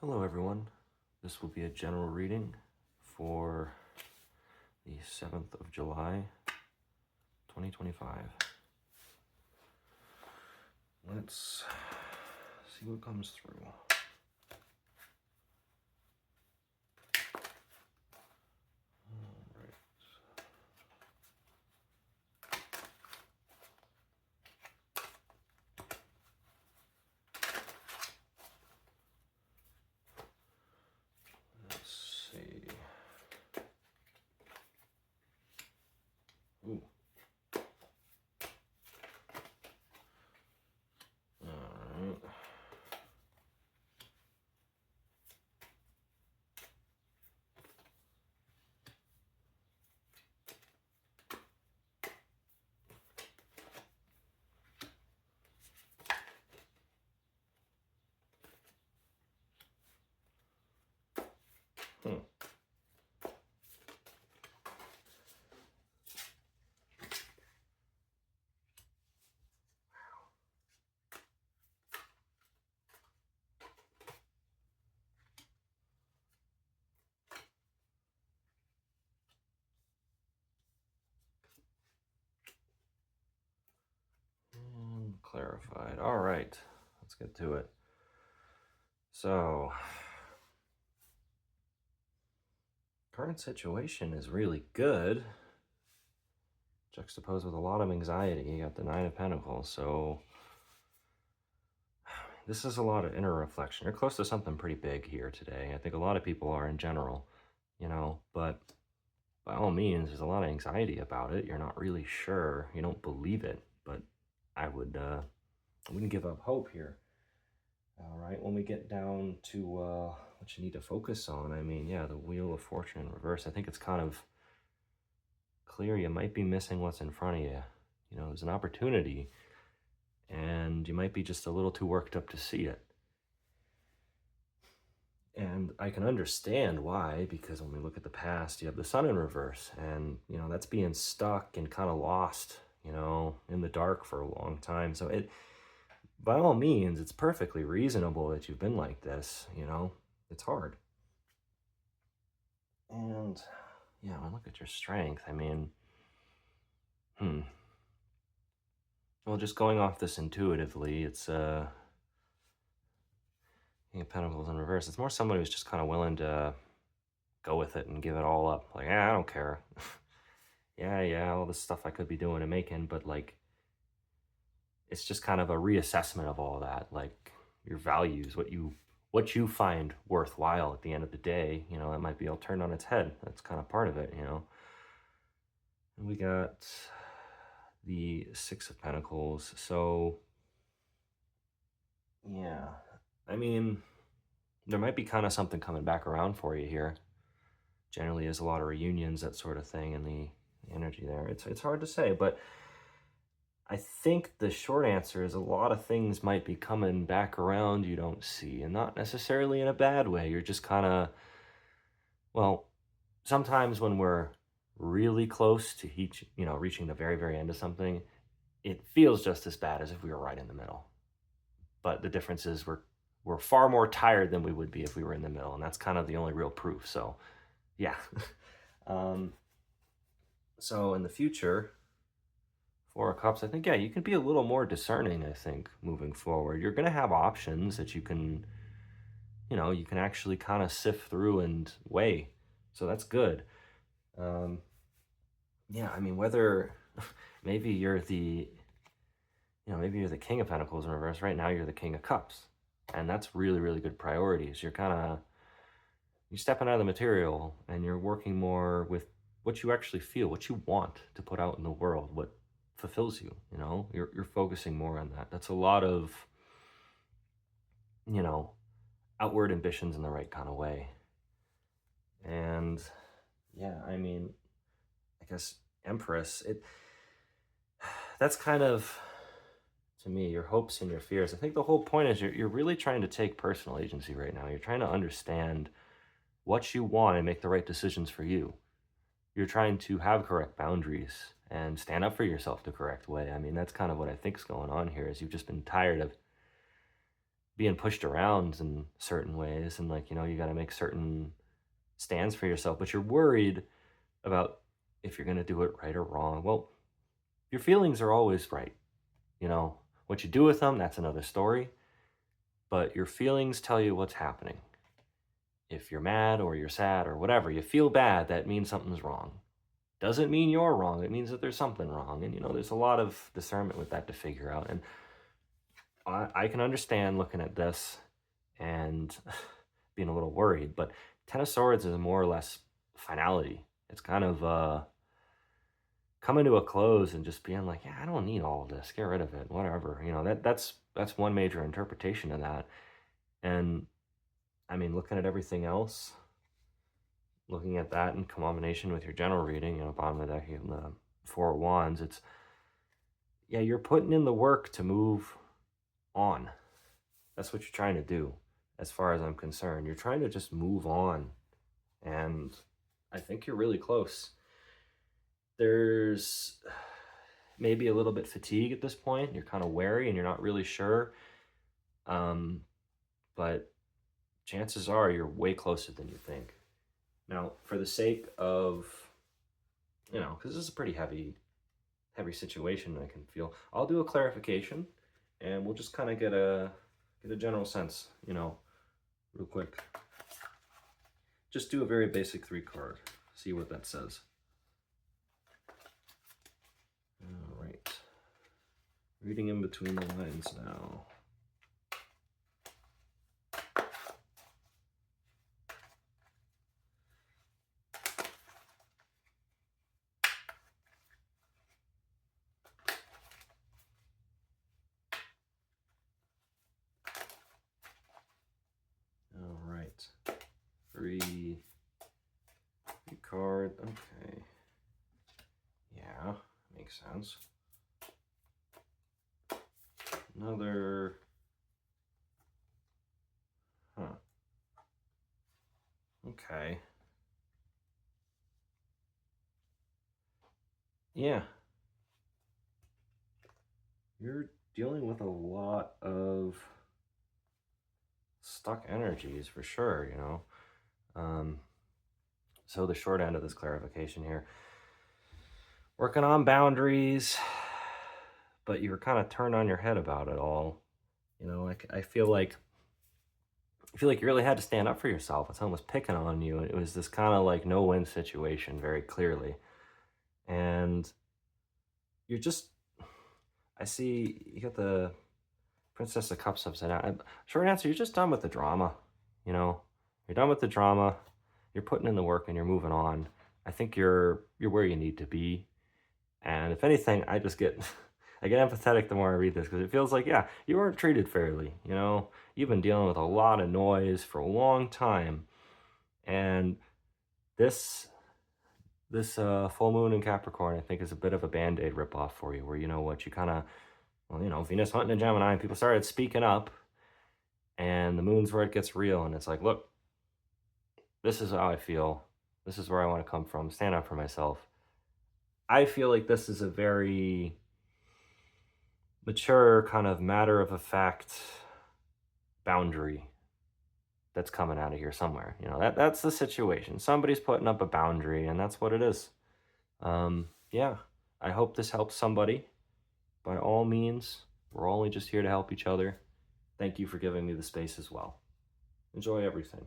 Hello everyone, this will be a general reading for the 7th of July, 2025. Let's see what comes through. Alright. Let's see. Ooh. Alright. Hmm. And clarified. Alright, let's get to it. So, current situation is really good, juxtaposed with a lot of anxiety. You got the Nine of Pentacles, so this is a lot of inner reflection. You're close to something pretty big here today. I think a lot of people are in general, but by all means, there's a lot of anxiety about it. You're not really sure. You don't believe it, but I wouldn't give up hope here. All right, when we get down to what you need to focus on, I mean, yeah, the Wheel of Fortune in reverse, I think it's kind of clear you might be missing what's in front of you. There's an opportunity, and you might be just a little too worked up to see it. And I can understand why, because when we look at the past, you have the Sun in reverse, and, that's being stuck and kind of lost, in the dark for a long time. So by all means, it's perfectly reasonable that you've been like this, it's hard. And, yeah, when I look at your strength, I mean, well, just going off this intuitively, it's, King of Pentacles in reverse, it's more somebody who's just kind of willing to go with it and give it all up. Like, I don't care. yeah, all this stuff I could be doing and making, but like, it's just kind of a reassessment of all that, like your values, what you find worthwhile at the end of the day. That might be all turned on its head. That's kind of part of it. And we got the Six of Pentacles. So yeah, I mean, there might be kind of something coming back around for you here. Generally, there's a lot of reunions, that sort of thing, and the energy there. It's hard to say, but I think the short answer is a lot of things might be coming back around you don't see, and not necessarily in a bad way. You're just kind of, well, sometimes when we're really close to reaching the very, very end of something, it feels just as bad as if we were right in the middle. But the difference is we're far more tired than we would be if we were in the middle, and that's kind of the only real proof. So, yeah. So in the future, Four of Cups, I think, yeah, you can be a little more discerning, I think, moving forward. You're going to have options that you can actually kind of sift through and weigh. So that's good. Yeah, I mean, whether maybe you're maybe you're the King of Pentacles in reverse. Right now, you're the King of Cups. And that's really, really good priorities. You're stepping out of the material and you're working more with what you actually feel, what you want to put out in the world, what fulfills you. You're focusing more on that. That's a lot of outward ambitions in the right kind of way. And yeah, I mean, I guess Empress, that's kind of, to me, your hopes and your fears. I think the whole point is you're really trying to take personal agency right now. You're trying to understand what you want and make the right decisions for you. You're trying to have correct boundaries and stand up for yourself the correct way. I mean, that's kind of what I think is going on here, is you've just been tired of being pushed around in certain ways, and like, you got to make certain stands for yourself, but you're worried about if you're going to do it right or wrong. Well, your feelings are always right. You know, what you do with them, that's another story, but your feelings tell you what's happening. If you're mad or you're sad or whatever, you feel bad, that means something's wrong. Doesn't mean you're wrong. It means that there's something wrong. And, there's a lot of discernment with that to figure out. And I can understand looking at this and being a little worried, but Ten of Swords is more or less finality. It's kind of coming to a close and just being like, yeah, I don't need all of this. Get rid of it. Whatever. That's one major interpretation of that. And I mean, looking at everything else, looking at that in combination with your general reading, bottom of the deck, the Four of Wands, it's, yeah, you're putting in the work to move on. That's what you're trying to do, as far as I'm concerned. You're trying to just move on. And I think you're really close. There's maybe a little bit fatigue at this point. You're kind of wary and you're not really sure. But chances are you're way closer than you think. Now, for the sake of, because this is a pretty heavy situation I can feel, I'll do a clarification and we'll just kind of get a general sense, real quick. Just do a very basic 3-card. See what that says. All right. Reading in between the lines now. All right. Three card. Okay. Yeah, makes sense. Another. Huh. Okay. Yeah. You're dealing with a lot of stuck energies for sure, So the short end of this clarification here, working on boundaries, but you were kind of turned on your head about it all. I feel like you really had to stand up for yourself. When someone was picking on you, it was this kind of like no-win situation, very clearly. And you're just, I see you got the Princess of Cups upside down. Short answer, you're just done with the drama. You're done with the drama. You're putting in the work and you're moving on. I think you're where you need to be. And if anything, I just get I get empathetic the more I read this, because it feels like, yeah, you weren't treated fairly. You've been dealing with a lot of noise for a long time, and this full moon in Capricorn, I think, is a bit of a band-aid ripoff for you, where you know what, you kind of, well, Venus went into Gemini and people started speaking up, and the moon's where it gets real, and it's like, look, this is how I feel. This is where I want to come from. Stand up for myself. I feel like this is a very mature, kind of matter of fact boundary that's coming out of here somewhere. That's the situation. Somebody's putting up a boundary, and that's what it is. Yeah, I hope this helps somebody. By all means, we're only just here to help each other. Thank you for giving me the space as well. Enjoy everything.